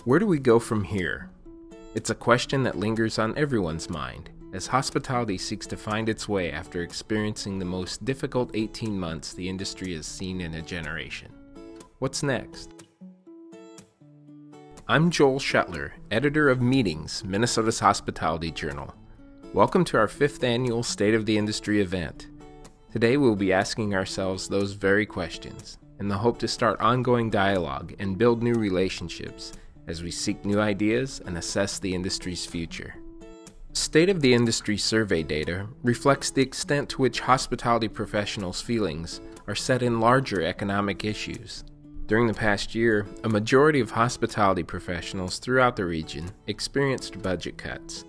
Where do we go from here? It's a question that lingers on everyone's mind as hospitality seeks to find its way after experiencing the most difficult 18 months the industry has seen in a generation. What's next? I'm Joel Schettler, editor of Meetings, Minnesota's Hospitality Journal. Welcome to our 5th annual State of the Industry event. Today we'll be asking ourselves those very questions in the hope to start ongoing dialogue and build new relationships as we seek new ideas and assess the industry's future. State of the Industry survey data reflects the extent to which hospitality professionals' feelings are set in larger economic issues. During the past year, a majority of hospitality professionals throughout the region experienced budget cuts,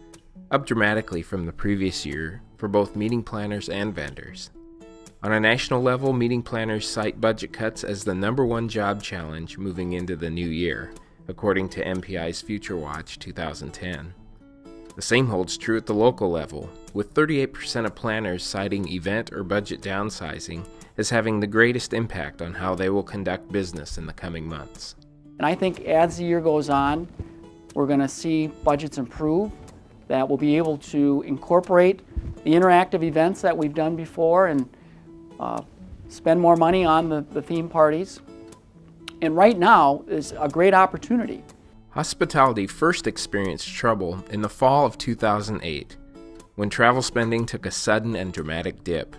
up dramatically from the previous year for both meeting planners and vendors. On a national level, meeting planners cite budget cuts as the #1 job challenge moving into the new year, according to MPI's Future Watch 2010. The same holds true at the local level, with 38% of planners citing event or budget downsizing as having the greatest impact on how they will conduct business in the coming months. And I think as the year goes on, we're going to see budgets improve, that we'll be able to incorporate the interactive events that we've done before and spend more money on the theme parties. And right now is a great opportunity. Hospitality first experienced trouble in the fall of 2008, when travel spending took a sudden and dramatic dip.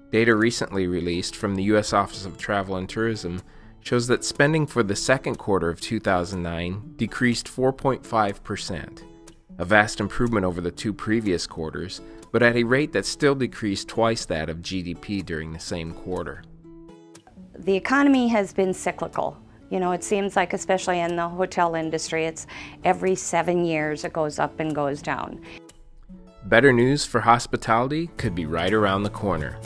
Data recently released from the U.S. Office of Travel and Tourism shows that spending for the second quarter of 2009 decreased 4.5%, a vast improvement over the 2 previous quarters, but at a rate that still decreased twice that of GDP during the same quarter. The economy has been cyclical. You know, it seems like, especially in the hotel industry, it's every 7 years it goes up and goes down. Better news for hospitality could be right around the corner.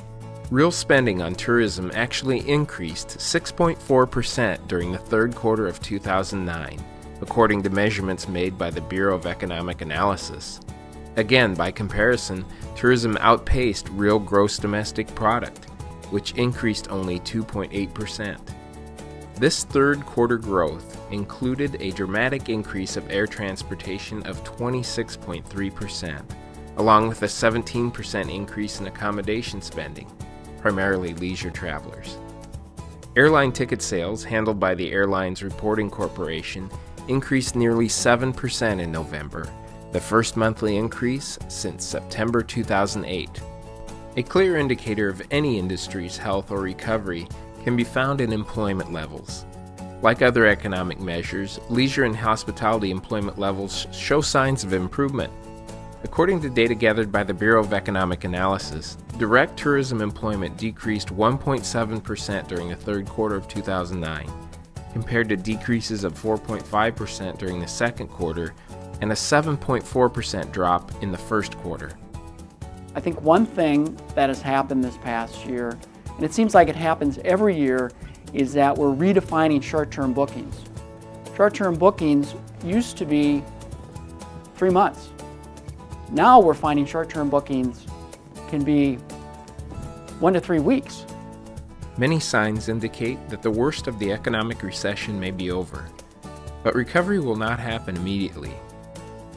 Real spending on tourism actually increased 6.4% during the third quarter of 2009, according to measurements made by the Bureau of Economic Analysis. Again, by comparison, tourism outpaced real gross domestic product, which increased only 2.8%. This third quarter growth included a dramatic increase of air transportation of 26.3%, along with a 17% increase in accommodation spending, primarily leisure travelers. Airline ticket sales, handled by the Airlines Reporting Corporation, increased nearly 7% in November, the first monthly increase since September 2008. A clear indicator of any industry's health or recovery can be found in employment levels. Like other economic measures, leisure and hospitality employment levels show signs of improvement. According to data gathered by the Bureau of Economic Analysis, direct tourism employment decreased 1.7% during the third quarter of 2009, compared to decreases of 4.5% during the second quarter and a 7.4% drop in the first quarter. I think one thing that has happened this past year, and it seems like it happens every year, is that we're redefining short-term bookings. Short-term bookings used to be 3 months. Now we're finding short-term bookings can be 1 to 3 weeks. Many signs indicate that the worst of the economic recession may be over, but recovery will not happen immediately.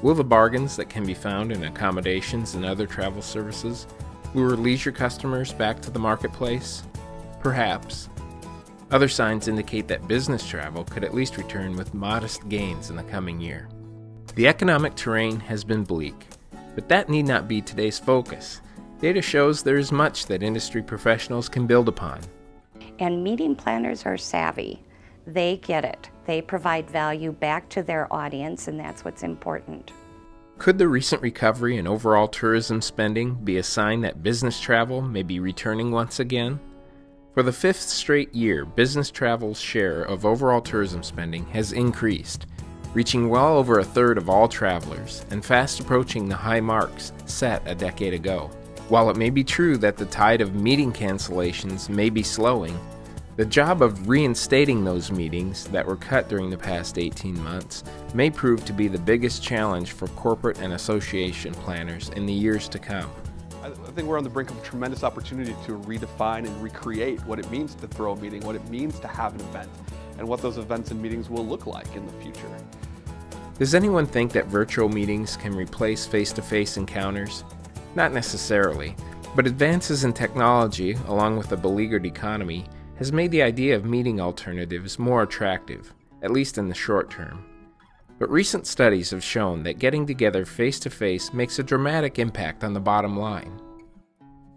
Will the bargains that can be found in accommodations and other travel services lure leisure customers back to the marketplace? Perhaps. Other signs indicate that business travel could at least return with modest gains in the coming year. The economic terrain has been bleak, but that need not be today's focus. Data shows there is much that industry professionals can build upon. And meeting planners are savvy. They get it. They provide value back to their audience, and that's what's important. Could the recent recovery in overall tourism spending be a sign that business travel may be returning once again? For the 5th straight year, business travel's share of overall tourism spending has increased, reaching well over 1/3 of all travelers and fast approaching the high marks set a decade ago. While it may be true that the tide of meeting cancellations may be slowing, The job of reinstating those meetings that were cut during the past 18 months may prove to be the biggest challenge for corporate and association planners in the years to come. I think we're on the brink of a tremendous opportunity to redefine and recreate what it means to throw a meeting, what it means to have an event, and what those events and meetings will look like in the future. Does anyone think that virtual meetings can replace face-to-face encounters? Not necessarily, but advances in technology, along with a beleaguered economy, has made the idea of meeting alternatives more attractive, at least in the short term. But recent studies have shown that getting together face-to-face makes a dramatic impact on the bottom line.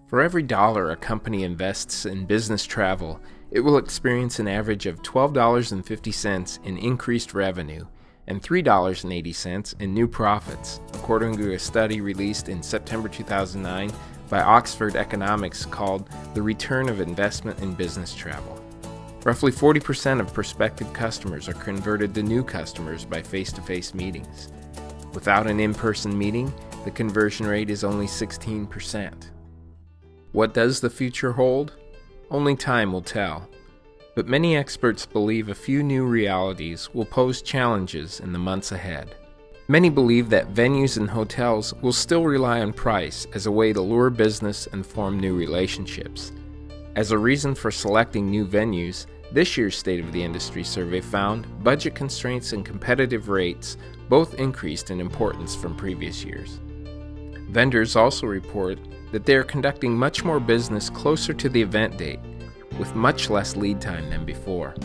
For every dollar a company invests in business travel, it will experience an average of $12.50 in increased revenue and $3.80 in new profits, according to a study released in September 2009 by Oxford Economics called The Return of Investment in Business Travel. Roughly 40% of prospective customers are converted to new customers by face-to-face meetings. Without an in-person meeting, the conversion rate is only 16%. What does the future hold? Only time will tell. But many experts believe a few new realities will pose challenges in the months ahead. Many believe that venues and hotels will still rely on price as a way to lure business and form new relationships. As a reason for selecting new venues, this year's State of the Industry survey found budget constraints and competitive rates both increased in importance from previous years. Vendors also report that they are conducting much more business closer to the event date, with much less lead time than before.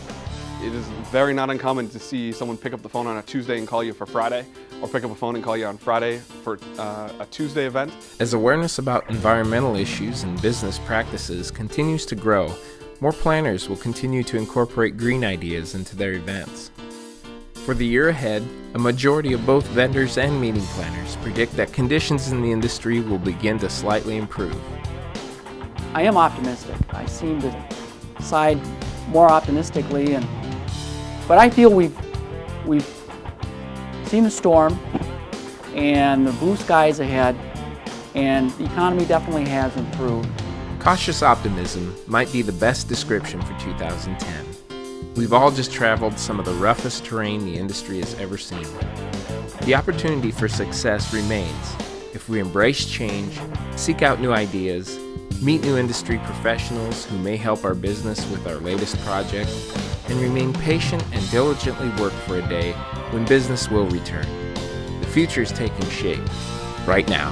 It is very not uncommon to see someone pick up the phone on a Tuesday and call you for Friday, or pick up a phone and call you on Friday for a Tuesday event. As awareness about environmental issues and business practices continues to grow, more planners will continue to incorporate green ideas into their events. For the year ahead, a majority of both vendors and meeting planners predict that conditions in the industry will begin to slightly improve. I am optimistic. I seem to side more optimistically, but I feel we've seen the storm and the blue skies ahead, and the economy definitely has improved. Cautious optimism might be the best description for 2010. We've all just traveled some of the roughest terrain the industry has ever seen. The opportunity for success remains if we embrace change, seek out new ideas, meet new industry professionals who may help our business with our latest project, and remain patient and diligently work for a day when business will return. The future is taking shape right now.